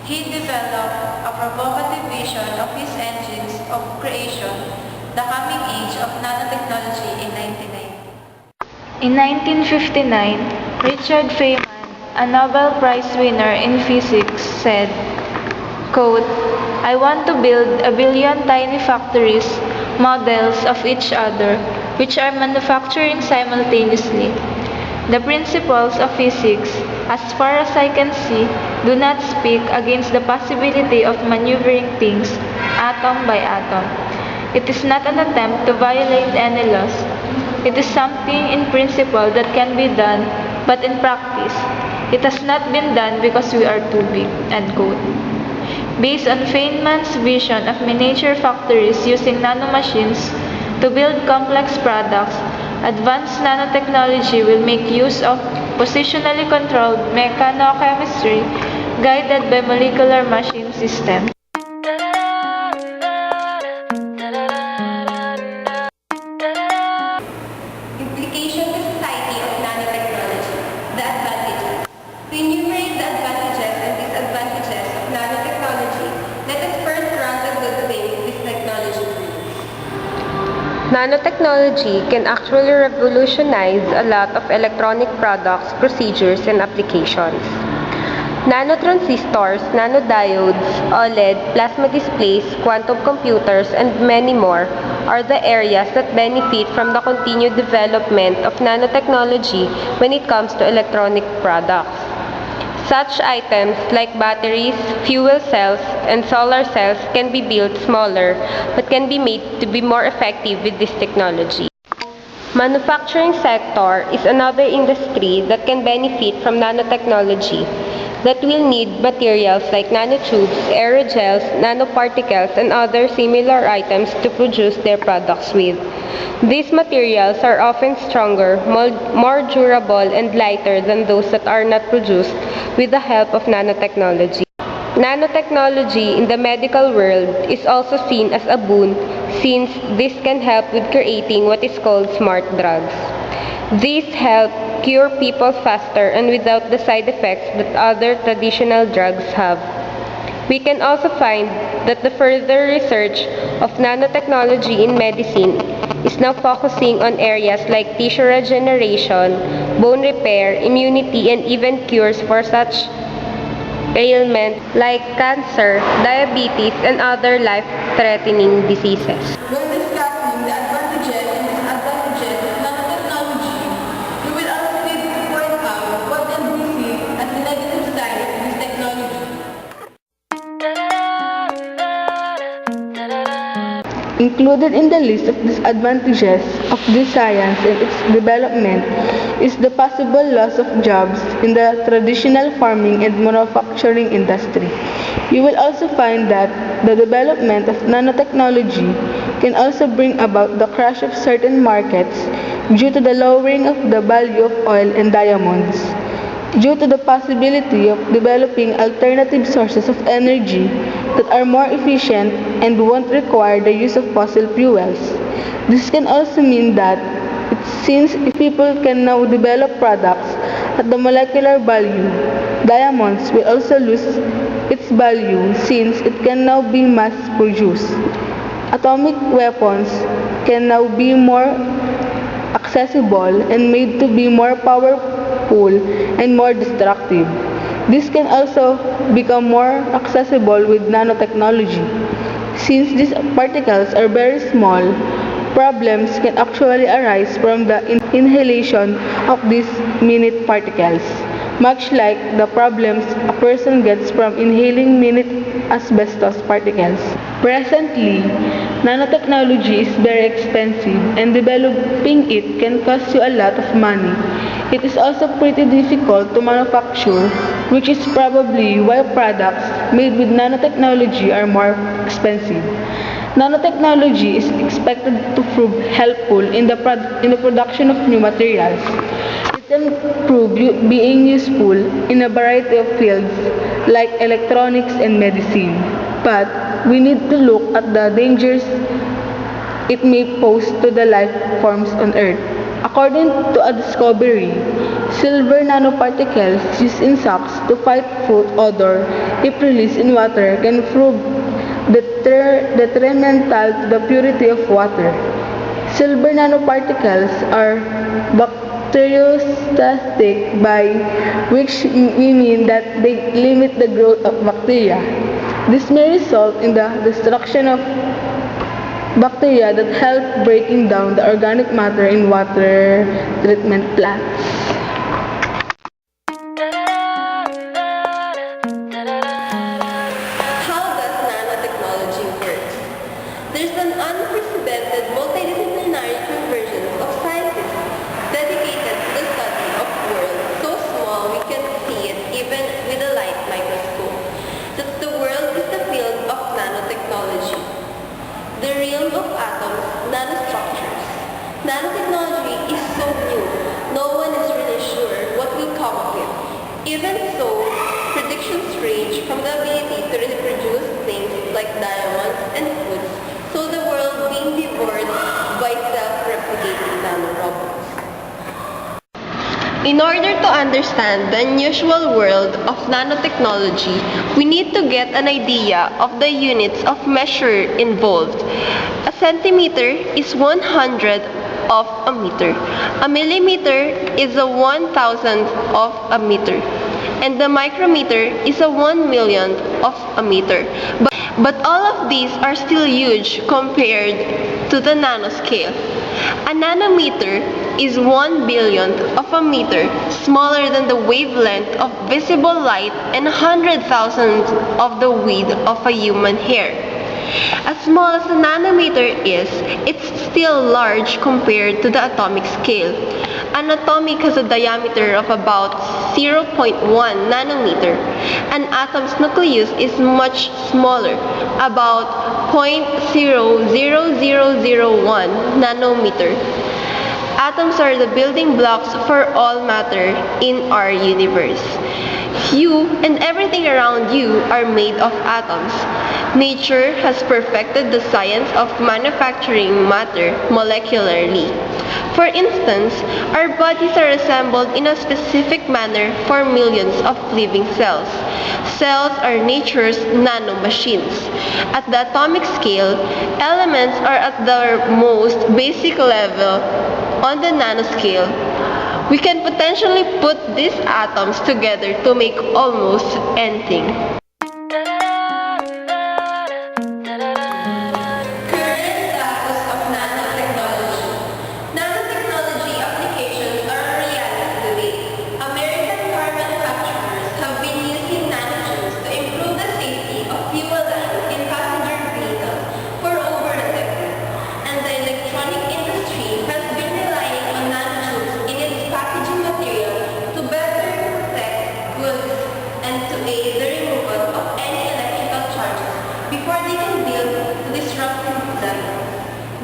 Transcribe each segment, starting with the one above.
He developed a provocative vision of his engines of creation, the coming age of nanotechnology in 1990. In 1959, Richard Feynman, a Nobel Prize winner in physics, said, quote, "I want to build a billion tiny factories, models of each other, which are manufacturing simultaneously. The principles of physics, as far as I can see, do not speak against the possibility of maneuvering things atom by atom. It is not an attempt to violate any laws. It is something in principle that can be done, but in practice, it has not been done because we are too big." End quote. Based on Feynman's vision of miniature factories using nanomachines to build complex products, advanced nanotechnology will make use of positionally controlled mechanochemistry guided by molecular machine systems. Implication to society of nanotechnology. The advantages. To enumerate the advantages and disadvantages of nanotechnology, let us first rank the good things this technology brings. Nanotechnology can actually revolutionize a lot of electronic products, procedures, and applications. Nanotransistors, nanodiodes, OLED, plasma displays, quantum computers, and many more are the areas that benefit from the continued development of nanotechnology when it comes to electronic products. Such items like batteries, fuel cells, and solar cells can be built smaller but can be made to be more effective with this technology. Manufacturing sector is another industry that can benefit from nanotechnology that will need materials like nanotubes, aerogels, nanoparticles, and other similar items to produce their products with. These materials are often stronger, more durable, and lighter than those that are not produced with the help of nanotechnology. Nanotechnology in the medical world is also seen as a boon since this can help with creating what is called smart drugs. These help cure people faster and without the side effects that other traditional drugs have. We can also find that the further research of nanotechnology in medicine is now focusing on areas like tissue regeneration, bone repair, immunity, and even cures for such ailments like cancer, diabetes, and other life-threatening diseases. When discussing the advantages and disadvantages of nanotechnology, we will also need to point out what can be seen as the negative side of this technology. Included in the list of disadvantages of this science and its development is the possible loss of jobs in the traditional farming and manufacturing industry. You will also find that the development of nanotechnology can also bring about the crash of certain markets due to the lowering of the value of oil and diamonds, due to the possibility of developing alternative sources of energy that are more efficient and won't require the use of fossil fuels. This can also mean that since people can now develop products at the molecular value, diamonds will also lose its value since it can now be mass produced. Atomic weapons can now be more accessible and made to be more powerful and more destructive. This can also become more accessible with nanotechnology. Since these particles are very small, problems can actually arise from the inhalation of these minute particles, much like the problems a person gets from inhaling minute asbestos particles. Presently, nanotechnology is very expensive and developing it can cost you a lot of money. It is also pretty difficult to manufacture, which is probably why products made with nanotechnology are more expensive. Nanotechnology is expected to prove helpful in the production of new materials. It can prove being useful in a variety of fields like electronics and medicine. But we need to look at the dangers it may pose to the life forms on Earth. According to a discovery, Silver nanoparticles used in socks to fight food odor, if released in water, can prove detrimental to the purity of water. Silver nanoparticles are bacteriostatic, by which we mean that they limit the growth of bacteria. This may result in the destruction of bacteria that help breaking down the organic matter in water treatment plants. How does nanotechnology work? There's an unprecedented multidisciplinary convergence of scientists dedicated to the study of worlds so small we can see it even with a light microscope. That the world is the field of nanotechnology. The realm of atoms, nanostructures. Nanotechnology is so new, no one is really sure what will come of it. Even so, predictions range from the ability to reproduce things like diamonds and foods, so the world being devoured by self-replicating nanorobots. In order to understand the unusual world of nanotechnology, we need to get an idea of the units of measure involved. A centimeter is 100th of a meter. A millimeter is a 1,000th of a meter. And the micrometer is a 1,000,000th of a meter. But all of these are still huge compared to the nanoscale. A nanometer is 1 billionth of a meter, smaller than the wavelength of visible light and 100,000th of the width of a human hair. As small as a nanometer is, it's still large compared to the atomic scale. An atomic has a diameter of about 0.1 nanometer. An atom's nucleus is much smaller, about 0.00001 nanometer. Atoms are the building blocks for all matter in our universe. You and everything around you are made of atoms. Nature has perfected the science of manufacturing matter molecularly. For instance, our bodies are assembled in a specific manner for millions of living cells. Cells are nature's nanomachines. At the atomic scale, elements are at their most basic level. On the nanoscale, we can potentially put these atoms together to make almost anything. Current status of nanotechnology. Nanotechnology applications are a reality today. American car manufacturers have been using nanotubes to improve the safety of fuel lines in passenger vehicles for over a decade. And the electronic industry has been relying on nanotubes in its packaging material to better protect goods and to aid the removal of any electrical charges before they can build to disruptive them.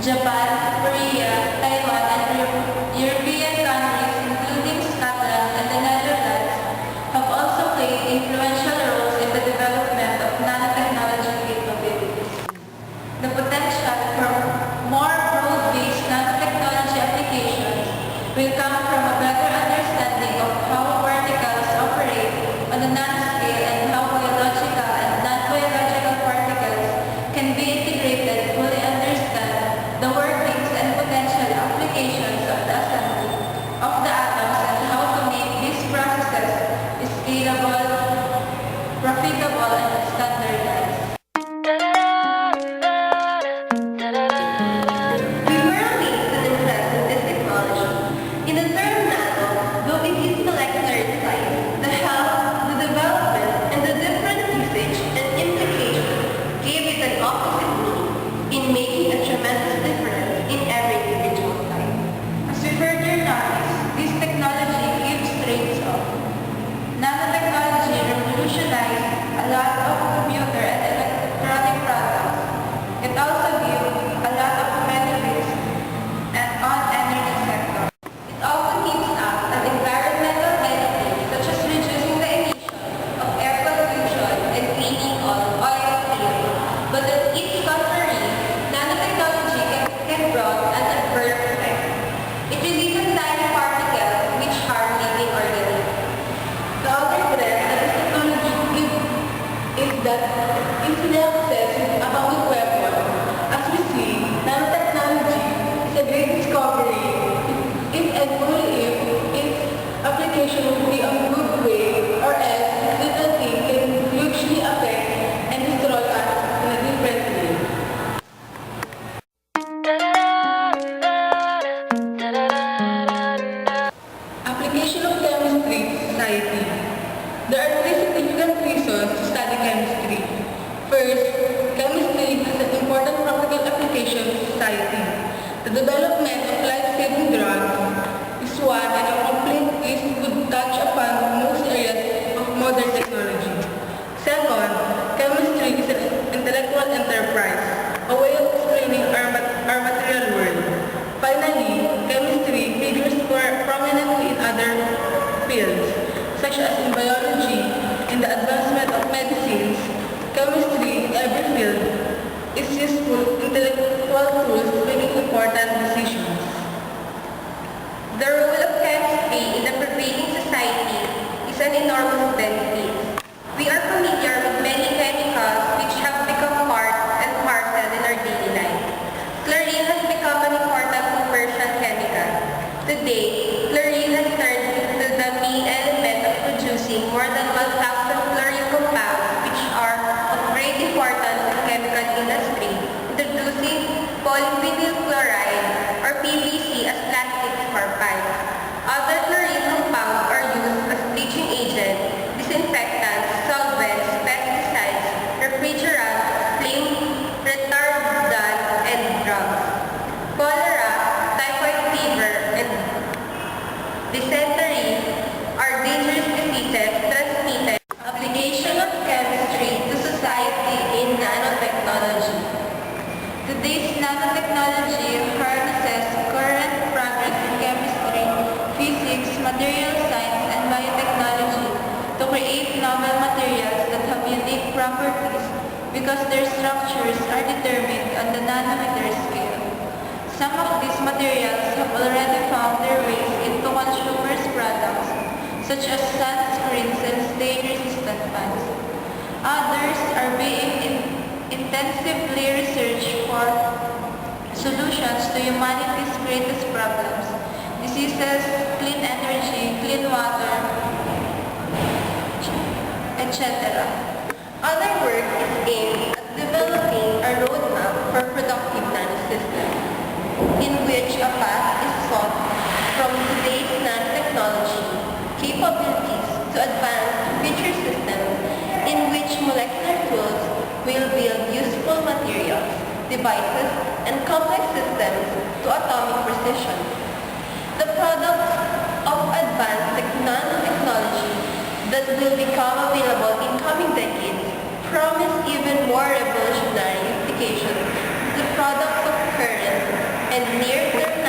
Japan, Korea, Taiwan, and European countries, including Scotland and the Netherlands, have also played influential roles in the development of nanotechnology capabilities. The potential for more broad-based nanotechnology applications will come from a better understanding of how particles operate on the nanoscale and how biological and non-biological particles can be integrated to fully understand the workings and potential applications of the assembly of the atoms and how to make these processes scalable, profitable, and standardized. We were amazed and impressed with this technology. In the term nano, though it is molecular in size, the health, the development, and the different usage and implications gave it an opposite meaning in making a tremendous difference in every individual's life. a way of explaining our material world. Finally, chemistry figures more prominently in other fields, such as in biology, in the advancement of medicines. Chemistry in every field is useful intellectual tools making important decisions. The role of chemistry in the prevailing society is an enormous benefit. We are familiar with many chemicals which have become part and parcel in our daily life. Chlorine has become an important commercial chemical. Today, chlorine has turned into the main element of producing more than 1,000 chlorine compounds which are of great importance in the chemical industry, introducing polyvinyl chloride or PVC as plastics for pipes. Other chlorine compounds are used as bleaching agent, disinfectants, solvents, pesticides, refrigerants, flame retardant, and drugs. Cholera, typhoid fever, and dysentery are dangerous diseases transmitted. Application of chemistry to society in nanotechnology. Today's nanotechnology harnesses current progress in chemistry, physics, material science, and biotechnology to create novel materials that have unique properties because their structures are determined on the nanometer scale. Some of these materials have already found their ways into consumers' products, such as sunscreens and stain-resistant pants. Others are being intensively researched for solutions to humanity's greatest problems: diseases, clean energy, clean water, etc. Other work is aimed at developing a roadmap for productive nanosystems, in which a path is sought from today's nanotechnology capabilities to advanced future systems in which molecular tools will build useful materials, devices, and complex systems to atomic precision. The products of advanced nanotechnology that will become available in coming decades promise even more revolutionary applications to products of current and near-term